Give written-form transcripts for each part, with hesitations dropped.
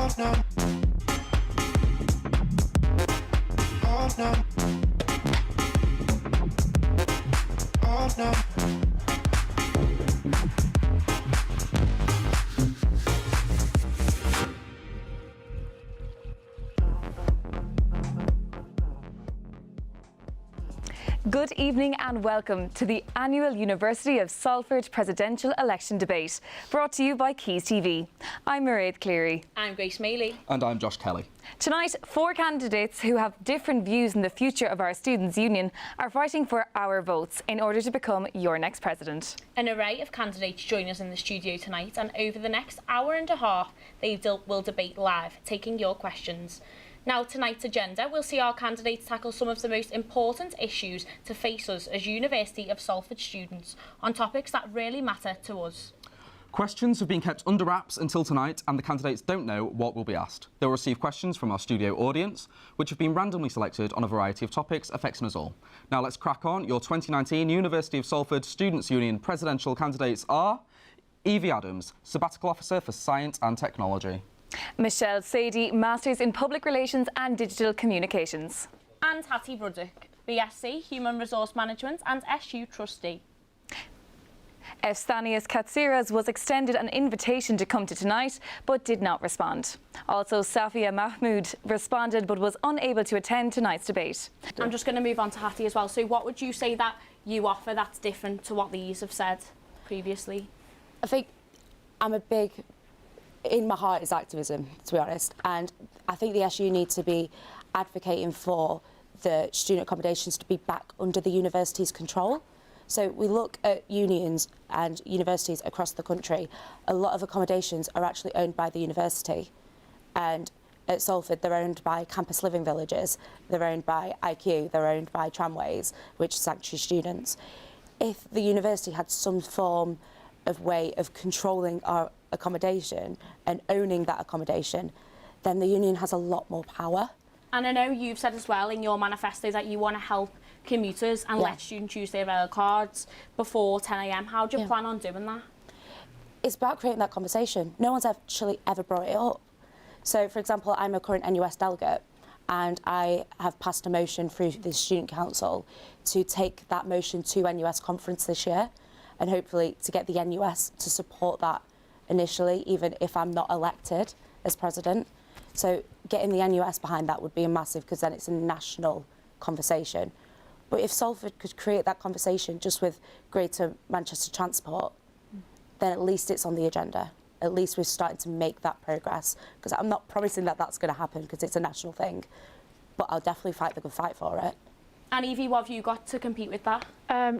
Good evening and welcome to the annual University of Salford Presidential Election Debate, brought to you by QuaysTV. I'm Mairead Cleary. I'm Grace Maley. And I'm Josh Kelly. Tonight, 4 candidates who have different views on the future of our students' union are fighting for our votes in order to become your next president. An array of candidates join us in the studio tonight, and over the next hour and a half, they will debate live, taking your questions. Now, tonight's agenda, we'll see our candidates tackle some of the most important issues to face us as University of Salford students on topics that really matter to us. Questions have been kept under wraps until tonight, and the candidates don't know what will be asked. They'll receive questions from our studio audience, which have been randomly selected on a variety of topics affecting us all. Now let's crack on. Your 2019 University of Salford Students' Union presidential candidates are Evie Adams, Sabbatical Officer for Science and Technology. Michelle Sadie, Masters in Public Relations and Digital Communications. And Hattie Ruddock, BSc Human Resource Management and SU Trustee. Evstanios Katsiras was extended an invitation to come to tonight, but did not respond. Also, Safia Mahmood responded but was unable to attend tonight's debate. I'm just going to move on to Hattie as well. So what would you say that you offer that's different to what these have said previously? I think in my heart is activism, to be honest, and I think the SU need to be advocating for the student accommodations to be back under the university's control. So we look at unions and universities across the country, a lot of accommodations are actually owned by the university, and at Salford they're owned by campus living villages, they're owned by IQ, they're owned by tramways, which sanctuary students. If the university had some form of way of controlling our accommodation and owning that accommodation, then the union has a lot more power. And I know you've said as well in your manifesto that you want to help commuters and let students use their rail cards before 10 AM. How do you plan on doing that? It's about creating that conversation. No one's actually ever brought it up. So, for example, I'm a current NUS delegate, and I have passed a motion through the Student Council to take that motion to NUS conference this year, and hopefully to get the NUS to support that initially, even if I'm not elected as president. So getting the NUS behind that would be a massive, because then it's a national conversation. But if Salford could create that conversation just with Greater Manchester Transport, then at least it's on the agenda. At least we're starting to make that progress, because I'm not promising that that's going to happen because it's a national thing, but I'll definitely fight the good fight for it. And Evie, what have you got to compete with that?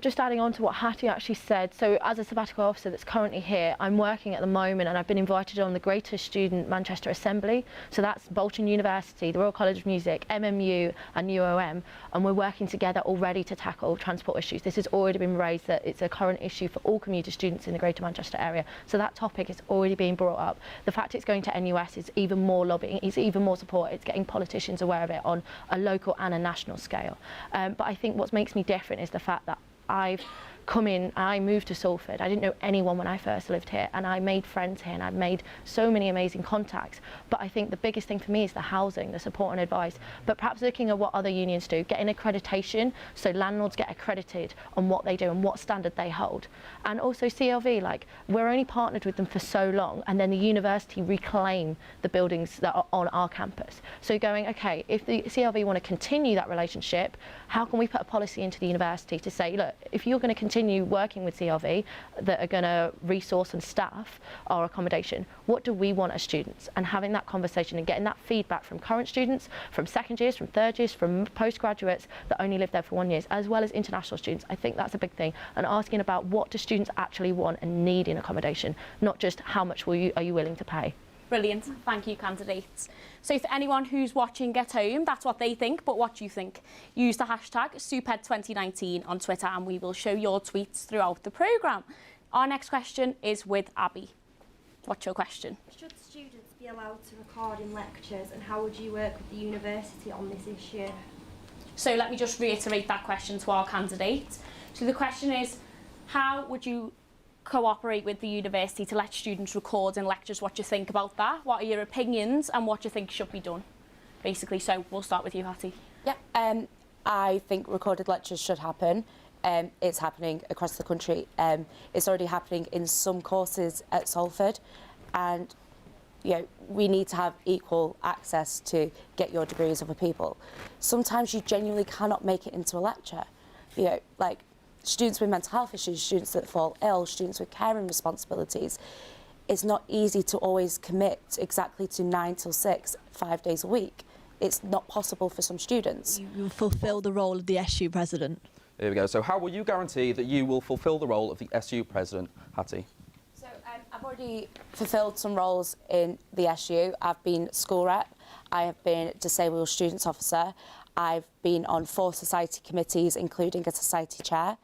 Just adding on to what Hattie actually said, so as a sabbatical officer that's currently here, I'm working at the moment and I've been invited on the Greater Student Manchester Assembly, so that's Bolton University, the Royal College of Music, MMU and UOM, and we're working together already to tackle transport issues. This has already been raised that it's a current issue for all commuter students in the Greater Manchester area, so that topic is already being brought up. The fact it's going to NUS is even more lobbying, it's even more support, it's getting politicians aware of it on a local and a national scale. But I think what makes me different is the fact that I moved to Salford. I didn't know anyone when I first lived here, and I made friends here and I've made so many amazing contacts. But I think the biggest thing for me is the housing, the support and advice, but perhaps looking at what other unions do, getting accreditation so landlords get accredited on what they do and what standard they hold. And also CLV, like, we're only partnered with them for so long, and then the university reclaim the buildings that are on our campus. So going, okay, if the CLV want to continue that relationship, how can we put a policy into the university to say, look, if you're going to continue working with CLV that are going to resource and staff our accommodation, what do we want as students? And having that conversation and getting that feedback from current students, from second years, from third years, from postgraduates that only live there for 1 year, as well as international students. I think that's a big thing. And asking about what do students actually want and need in accommodation, not just how much are you willing to pay. Brilliant. Thank you, candidates. So for anyone who's watching at home, that's what they think, but what do you think? Use the hashtag SUPED2019 on Twitter and we will show your tweets throughout the programme. Our next question is with Abby. What's your question? Should students be allowed to record in lectures, and how would you work with the university on this issue? So let me just reiterate that question to our candidate. So the question is, how would you cooperate with the university to let students record in lectures. What do you think about that? What are your opinions and what do you think should be done? Basically, so we'll start with you, Hattie. Yeah, I think recorded lectures should happen. It's happening across the country. It's already happening in some courses at Salford, and we need to have equal access to get your degree as other people. Sometimes you genuinely cannot make it into a lecture. Like students with mental health issues, students that fall ill, students with caring responsibilities. It's not easy to always commit exactly to 9 till 6, 5 days a week. It's not possible for some students. You fulfil the role of the SU president. Here we go. So how will you guarantee that you will fulfil the role of the SU president, Hattie? So I've already fulfilled some roles in the SU. I've been school rep, I have been disabled students officer, I've been on 4 society committees, including a society chair.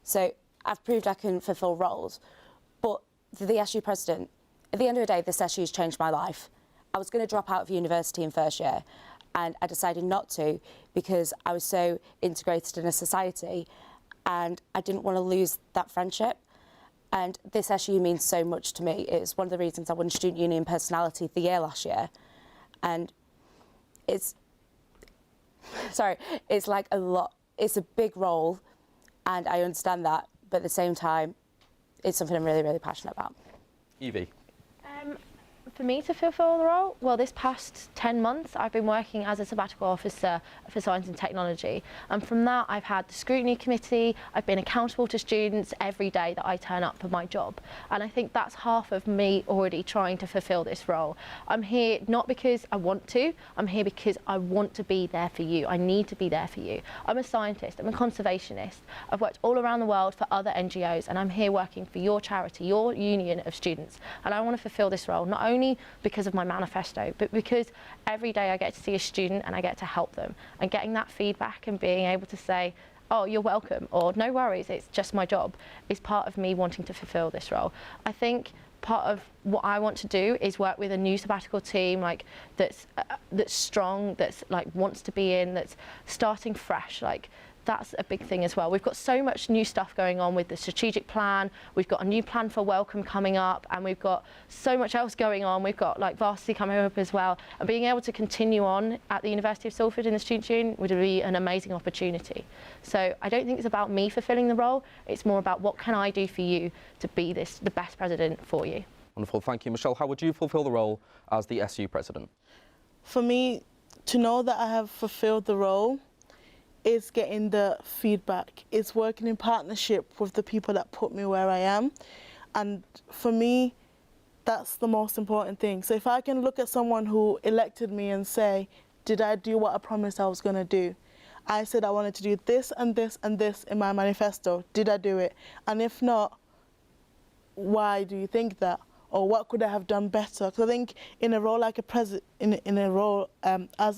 So I've proved I can fulfil roles. But the SU president, at the end of the day, this SU has changed my life. I was going to drop out of university in first year, and I decided not to because I was so integrated in a society and I didn't want to lose that friendship. And this SU means so much to me. It's one of the reasons I won Student Union Personality of the Year last year. And it's like a lot. It's a big role, and I understand that, but at the same time, it's something I'm really, really passionate about. Evie. For me to fulfil the role, well, this past 10 months, I've been working as a sabbatical officer for science and technology. And from that, I've had the scrutiny committee, I've been accountable to students every day that I turn up for my job. And I think that's half of me already trying to fulfil this role. I'm here not because I want to, I'm here because I want to be there for you. I need to be there for you. I'm a scientist, I'm a conservationist. I've worked all around the world for other NGOs, and I'm here working for your charity, your union of students. And I want to fulfil this role, not only because of my manifesto, but because every day I get to see a student and I get to help them, and getting that feedback and being able to say, oh, you're welcome, or no worries, it's just my job, is part of me wanting to fulfill this role. I think part of what I want to do is work with a new sabbatical team that's strong, that's wants to be in, that's starting fresh. That's a big thing as well. We've got so much new stuff going on with the strategic plan. We've got a new plan for Welcome coming up, and we've got so much else going on. We've got varsity coming up as well. And being able to continue on at the University of Salford in the Students' Union would be an amazing opportunity. So I don't think it's about me fulfilling the role. It's more about what can I do for you to be the best president for you. Wonderful, thank you. Michelle, how would you fulfil the role as the SU president? For me, to know that I have fulfilled the role, is getting the feedback. It's working in partnership with the people that put me where I am. And for me, that's the most important thing. So if I can look at someone who elected me and say, did I do what I promised I was going to do? I said I wanted to do this and this and this in my manifesto. Did I do it? And if not, why do you think that? Or what could I have done better? Because I think in a role like as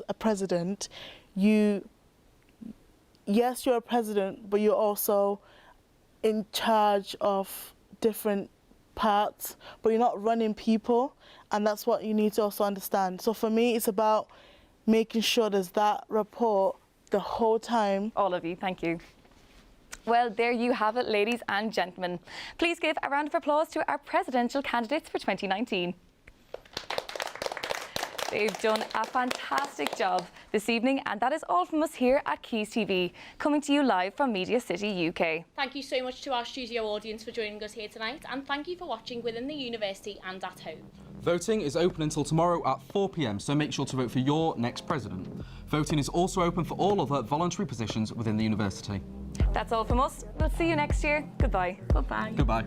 a president, yes, you're a president, but you're also in charge of different parts, but you're not running people, and that's what you need to also understand. So for me, it's about making sure there's that rapport the whole time. All of you, thank you. Well, there you have it, ladies and gentlemen. Please give a round of applause to our presidential candidates for 2019. They've done a fantastic job this evening, and that is all from us here at QuaysTV, coming to you live from Media City, UK. Thank you so much to our studio audience for joining us here tonight, and thank you for watching within the university and at home. Voting is open until tomorrow at 4 p.m, so make sure to vote for your next president. Voting is also open for all other voluntary positions within the university. That's all from us. We'll see you next year. Goodbye. Bye-bye. Goodbye.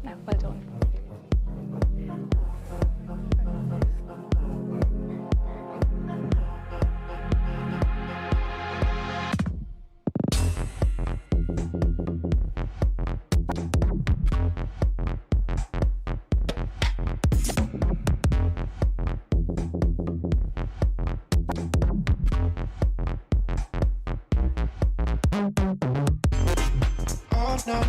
Now, well done. No.